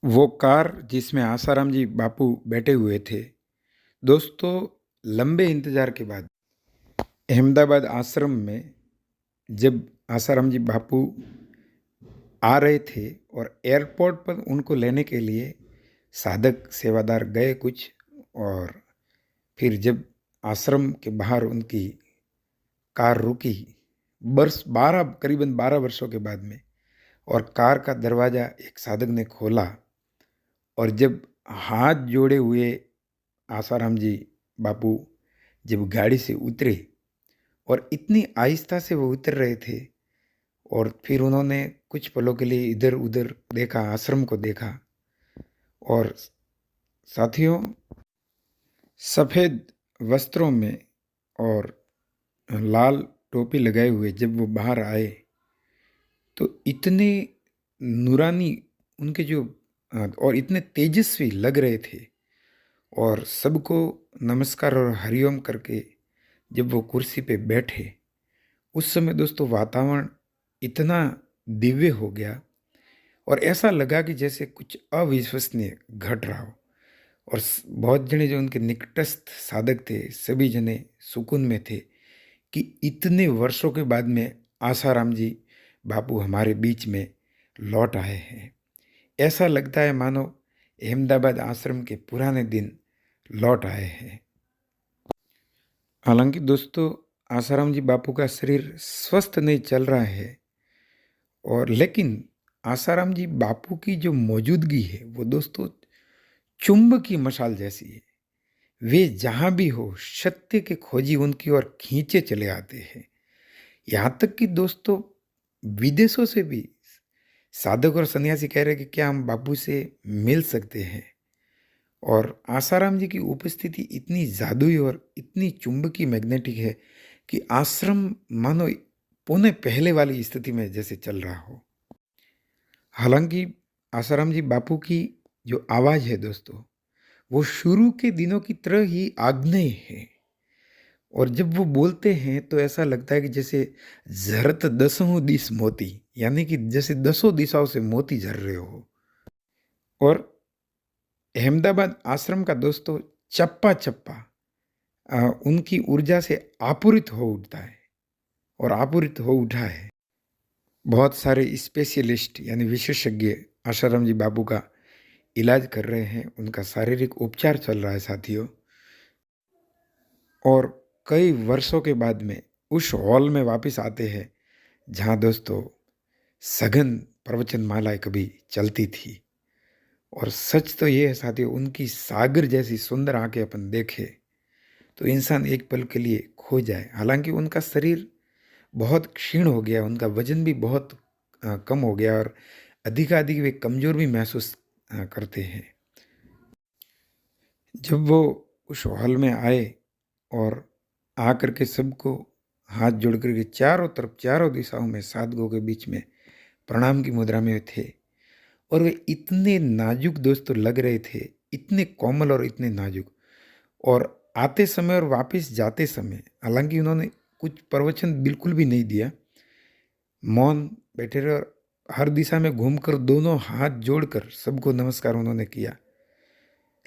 वो कार जिसमें आसाराम जी बापू बैठे हुए थे। दोस्तों, लंबे इंतज़ार के बाद अहमदाबाद आश्रम में जब आसाराम जी बापू आ रहे थे और एयरपोर्ट पर उनको लेने के लिए साधक सेवादार गए कुछ, और फिर जब आश्रम के बाहर उनकी कार रुकी, करीबन 12 वर्षों के बाद में, और कार का दरवाज़ा एक साधक ने खोला, और जब हाथ जोड़े हुए आसाराम जी बापू जब गाड़ी से उतरे, और इतनी आहिस्ता से वो उतर रहे थे, और फिर उन्होंने कुछ पलों के लिए इधर उधर देखा, आश्रम को देखा, और साथियों, सफ़ेद वस्त्रों में और लाल टोपी लगाए हुए जब वो बाहर आए, तो इतने नूरानी उनके जो और इतने तेजस्वी लग रहे थे, और सबको नमस्कार और हरिओम करके जब वो कुर्सी पे बैठे, उस समय दोस्तों वातावरण इतना दिव्य हो गया, और ऐसा लगा कि जैसे कुछ अविश्वसनीय घट रहा हो। और बहुत जने जो उनके निकटस्थ साधक थे, सभी जने सुकून में थे कि इतने वर्षों के बाद में आसाराम जी बापू हमारे बीच में लौट आए हैं। ऐसा लगता है मानो अहमदाबाद आश्रम के पुराने दिन लौट आए हैं। हालांकि दोस्तों, आसाराम जी बापू का शरीर स्वस्थ नहीं चल रहा है, और लेकिन आसाराम जी बापू की जो मौजूदगी है वो दोस्तों चुंबक की मशाल जैसी है। वे जहाँ भी हो, सत्य के खोजी उनकी ओर खींचे चले आते हैं। यहाँ तक कि दोस्तों, विदेशों से भी साधक और सन्यासी कह रहे हैं कि क्या हम बापू से मिल सकते हैं। और आसाराम जी की उपस्थिति इतनी जादुई और इतनी चुंबकीय मैग्नेटिक है कि आश्रम मानो पुणे पहले वाली स्थिति में जैसे चल रहा हो। हालांकि आसाराम जी बापू की जो आवाज़ है दोस्तों, वो शुरू के दिनों की तरह ही आग्नेय है, और जब वो बोलते हैं तो ऐसा लगता है कि जैसे झरत दसों दिस मोती, यानी कि जैसे दसों दिशाओं से मोती झर रहे हो। और अहमदाबाद आश्रम का दोस्तों चप्पा चप्पा उनकी ऊर्जा से आपूरित हो उठता है, और आपूरित हो उठा है। बहुत सारे स्पेशलिस्ट यानी विशेषज्ञ आसाराम जी बापू का इलाज कर रहे हैं, उनका शारीरिक उपचार चल रहा है साथियों। और कई वर्षों के बाद में उस हॉल में वापस आते हैं जहाँ दोस्तों सघन प्रवचन मालाएं कभी चलती थी। और सच तो ये है साथियों, उनकी सागर जैसी सुंदर आंखें अपन देखे तो इंसान एक पल के लिए खो जाए। हालांकि उनका शरीर बहुत क्षीण हो गया, उनका वजन भी बहुत कम हो गया, और अधिकाधिक वे कमज़ोर भी महसूस करते हैं। जब वो उस हॉल में आए और आकर के सबको हाथ जोड़ करके चारों तरफ, चारों दिशाओं में साधकों के बीच में प्रणाम की मुद्रा में थे, और वे इतने नाजुक दोस्तों लग रहे थे, इतने कोमल और इतने नाजुक। और आते समय और वापस जाते समय, हालांकि उन्होंने कुछ प्रवचन बिल्कुल भी नहीं दिया, मौन बैठे रहे, और हर दिशा में घूमकर दोनों हाथ जोड़कर सबको नमस्कार उन्होंने किया।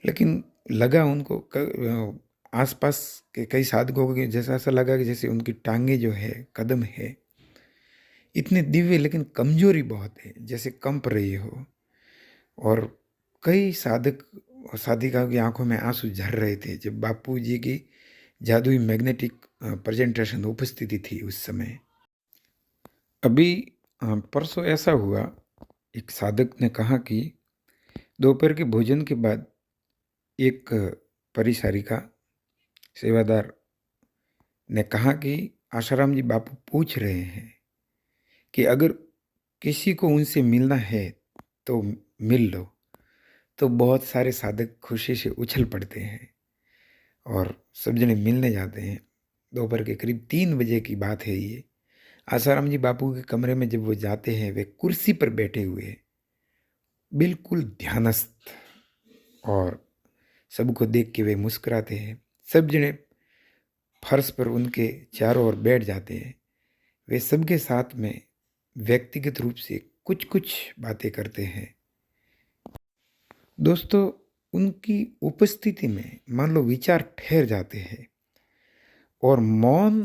लेकिन लगा उनको आसपास के कई साधकों को जैसा ऐसा लगा कि जैसे उनकी टांगे जो है, कदम है, इतने दिव्य लेकिन कमजोरी बहुत है, जैसे कंप रही हो। और कई साधक और साधिकाओं की आंखों में आंसू झर रहे थे जब बापू जी की जादुई मैग्नेटिक प्रेजेंटेशन उपस्थिति थी उस समय। अभी परसों ऐसा हुआ, एक साधक ने कहा कि दोपहर के भोजन के बाद एक परिचारिका सेवादार ने कहा कि आसाराम जी बापू पूछ रहे हैं कि अगर किसी को उनसे मिलना है तो मिल लो। तो बहुत सारे साधक खुशी से उछल पड़ते हैं और सब जने मिलने जाते हैं। दोपहर के करीब 3 बजे की बात है ये। आसाराम जी बापू के कमरे में जब वो जाते हैं, वे कुर्सी पर बैठे हुए हैं, बिल्कुल ध्यानस्थ, और सबको देख के वे मुस्कुराते हैं। सब जने फर्श पर उनके चारों ओर बैठ जाते हैं। वे सबके साथ में व्यक्तिगत रूप से कुछ कुछ बातें करते हैं। दोस्तों, उनकी उपस्थिति में मान लो विचार ठहर जाते हैं और मौन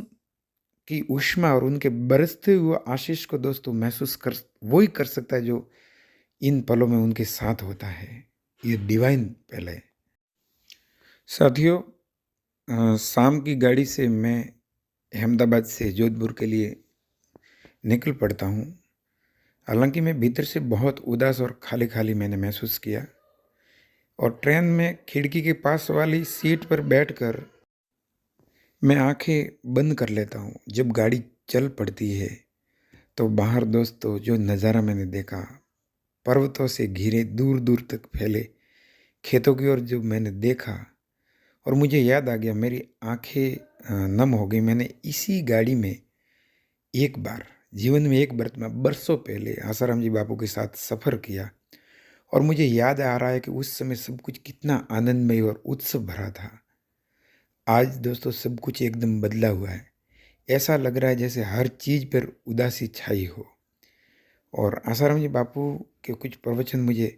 की ऊष्मा और उनके बरसते हुए आशीष को दोस्तों महसूस कर वही कर सकता है जो इन पलों में उनके साथ होता है। ये डिवाइन पल है। साथियों, शाम की गाड़ी से मैं अहमदाबाद से जोधपुर के लिए निकल पड़ता हूँ। हालांकि मैं भीतर से बहुत उदास और खाली खाली मैंने महसूस किया और ट्रेन में खिड़की के पास वाली सीट पर बैठकर मैं आंखें बंद कर लेता हूँ। जब गाड़ी चल पड़ती है तो बाहर दोस्तों जो नज़ारा मैंने देखा, पर्वतों से घिरे दूर दूर तक फैले खेतों की ओर जो मैंने देखा, और मुझे याद आ गया, मेरी आंखें नम हो गई। मैंने इसी गाड़ी में एक बार जीवन में एक बार मैं बरसों पहले आसाराम जी बापू के साथ सफ़र किया और मुझे याद आ रहा है कि उस समय सब कुछ कितना आनंदमय और उत्सव भरा था। आज दोस्तों सब कुछ एकदम बदला हुआ है। ऐसा लग रहा है जैसे हर चीज़ पर उदासी छाई हो। और आसाराम जी बापू के कुछ प्रवचन मुझे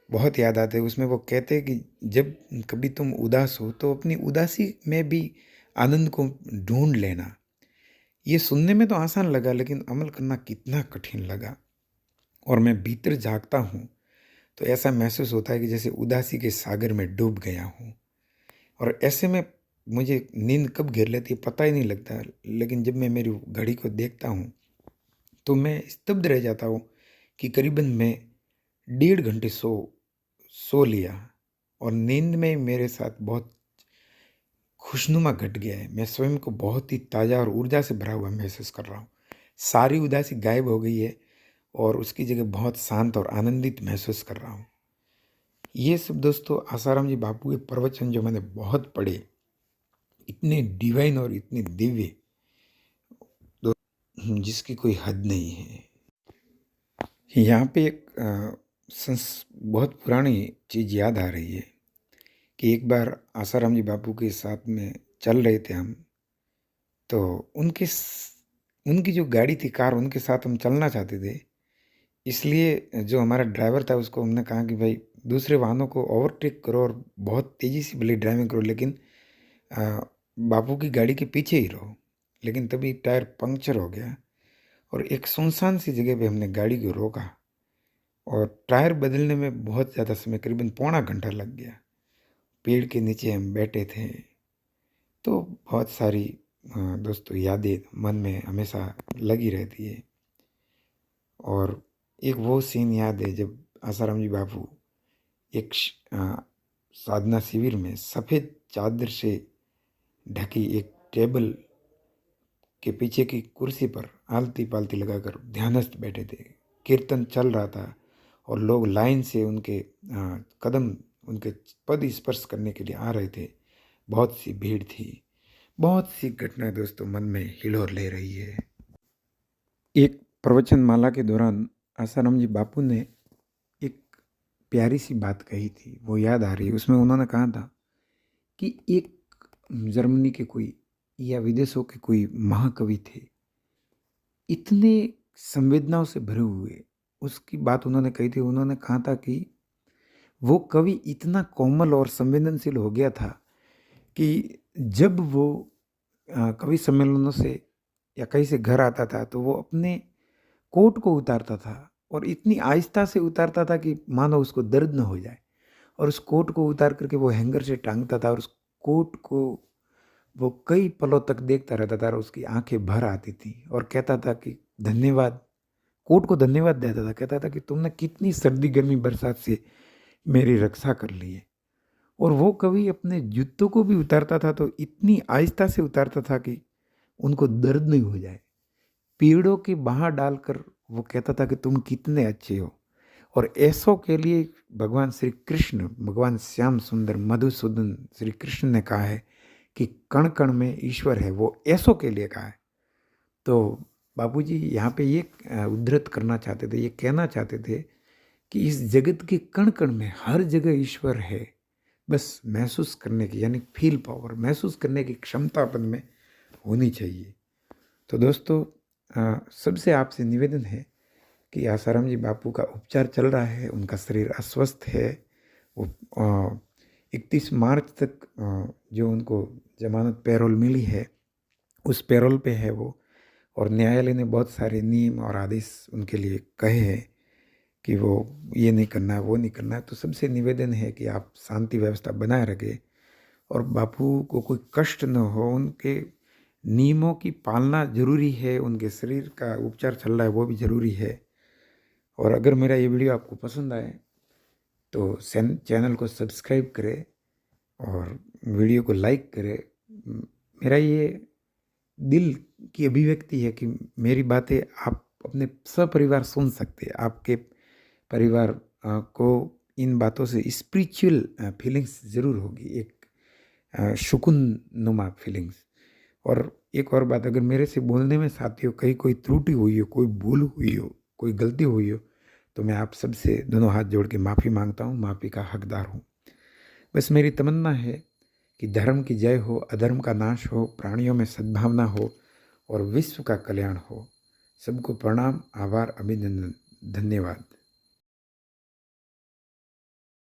बहुत याद आते हैं। उसमें वो कहते हैं कि जब कभी तुम उदास हो तो अपनी उदासी में भी आनंद को ढूंढ लेना। ये सुनने में तो आसान लगा लेकिन अमल करना कितना कठिन लगा। और मैं भीतर झांकता हूँ तो ऐसा महसूस होता है कि जैसे उदासी के सागर में डूब गया हूँ। और ऐसे में मुझे नींद कब घेर लेती है पता ही नहीं लगता। लेकिन जब मैं मेरी घड़ी को देखता हूँ तो मैं स्तब्ध रह जाता हूँ कि करीबन मैं 1.5 घंटे सो लिया और नींद में मेरे साथ बहुत खुशनुमा घट गया है। मैं स्वयं को बहुत ही ताज़ा और ऊर्जा से भरा हुआ महसूस कर रहा हूँ। सारी उदासी गायब हो गई है और उसकी जगह बहुत शांत और आनंदित महसूस कर रहा हूँ। ये सब दोस्तों आसाराम जी बापू के प्रवचन जो मैंने बहुत पढ़े, इतने डिवाइन और इतने दिव्य, जिसकी कोई हद नहीं है। यहाँ पे एक बहुत पुरानी चीज़ याद आ रही है कि एक बार आसाराम जी बापू के साथ में चल रहे थे हम, तो उनकी जो गाड़ी थी, कार, उनके साथ हम चलना चाहते थे। इसलिए जो हमारा ड्राइवर था उसको हमने कहा कि भाई दूसरे वाहनों को ओवरटेक करो और बहुत तेज़ी से भले ड्राइविंग करो लेकिन आ, बापू की गाड़ी के पीछे ही रहो। लेकिन तभी टायर पंक्चर हो गया और एक सुनसान सी जगह पे हमने गाड़ी को रोका और टायर बदलने में बहुत ज़्यादा समय, करीबन पौना घंटा लग गया। पेड़ के नीचे हम बैठे थे। तो बहुत सारी दोस्तों यादें मन में हमेशा लगी रहती है। और एक वो सीन याद है जब आसाराम जी बापू एक साधना शिविर में सफ़ेद चादर से ढकी एक टेबल के पीछे की कुर्सी पर आलती पालती लगाकर ध्यानस्थ बैठे थे। कीर्तन चल रहा था और लोग लाइन से उनके कदम, उनके पद स्पर्श करने के लिए आ रहे थे। बहुत सी भीड़ थी। बहुत सी घटनाएं दोस्तों मन में हिलोर ले रही है। एक प्रवचन माला के दौरान आसाराम जी बापू ने एक प्यारी सी बात कही थी, वो याद आ रही है। उसमें उन्होंने कहा था कि एक जर्मनी के कोई या विदेशों के कोई महाकवि थे, इतने संवेदनाओं से भरे हुए। उसकी बात उन्होंने कही थी। उन्होंने कहा था कि वो कवि इतना कोमल और संवेदनशील हो गया था कि जब वो कवि सम्मेलनों से या कहीं से घर आता था तो वो अपने कोट को उतारता था और इतनी आहिस्ता से उतारता था कि मानो उसको दर्द न हो जाए। और उस कोट को उतार करके वो हैंगर से टांगता था और उस कोट को वो कई पलों तक देखता रहता था और उसकी आंखें भर आती थी और कहता था कि धन्यवाद, कोट को धन्यवाद देता था। कहता था कि तुमने कितनी सर्दी गर्मी बरसात से मेरी रक्षा कर ली है। और वो कवि अपने जूतों को भी उतारता था तो इतनी आहिस्ता से उतारता था कि उनको दर्द नहीं हो जाए। पेड़ों की बाहर डालकर वो कहता था कि तुम कितने अच्छे हो। और ऐसों के लिए भगवान श्री कृष्ण, भगवान श्याम सुंदर मधुसूदन श्री कृष्ण ने कहा है कि कण कण में ईश्वर है। वो ऐसों के लिए कहा है। तो बापूजी यहाँ पे ये उद्धृत करना चाहते थे, ये कहना चाहते थे कि इस जगत के कण कण में हर जगह ईश्वर है। बस महसूस करने की, यानी फील पावर, महसूस करने की क्षमता अपन में होनी चाहिए। तो दोस्तों सबसे आपसे निवेदन है कि आसाराम जी बापू का उपचार चल रहा है, उनका शरीर अस्वस्थ है वो 31 मार्च तक जो उनको ज़मानत पैरोल मिली है, उस पैरोल पे है वो। और न्यायालय ने बहुत सारे नियम और आदेश उनके लिए कहे हैं कि वो ये नहीं करना है, वो नहीं करना है। तो सबसे निवेदन है कि आप शांति व्यवस्था बनाए रखें और बापू को कोई कष्ट न हो। उनके नियमों की पालना ज़रूरी है, उनके शरीर का उपचार चल रहा है वो भी ज़रूरी है। और अगर मेरा ये वीडियो आपको पसंद आए तो चैनल को सब्सक्राइब करें और वीडियो को लाइक करें। मेरा ये दिल की अभिव्यक्ति है कि मेरी बातें आप अपने सपरिवार सुन सकते हैं। आपके परिवार को इन बातों से स्पिरिचुअल फीलिंग्स ज़रूर होगी, एक सुकून नुमा फीलिंग्स। और एक और बात, अगर मेरे से बोलने में साथियों कहीं कोई त्रुटि हुई हो, कोई भूल हुई हो, कोई गलती हुई हो, तो मैं आप सबसे दोनों हाथ जोड़ के माफ़ी मांगता हूँ, माफ़ी का हकदार हूँ। बस मेरी तमन्ना है कि धर्म की जय हो, अधर्म का नाश हो, प्राणियों में सद्भावना हो और विश्व का कल्याण हो। सबको प्रणाम, आभार, अभिनंदन, धन्यवाद।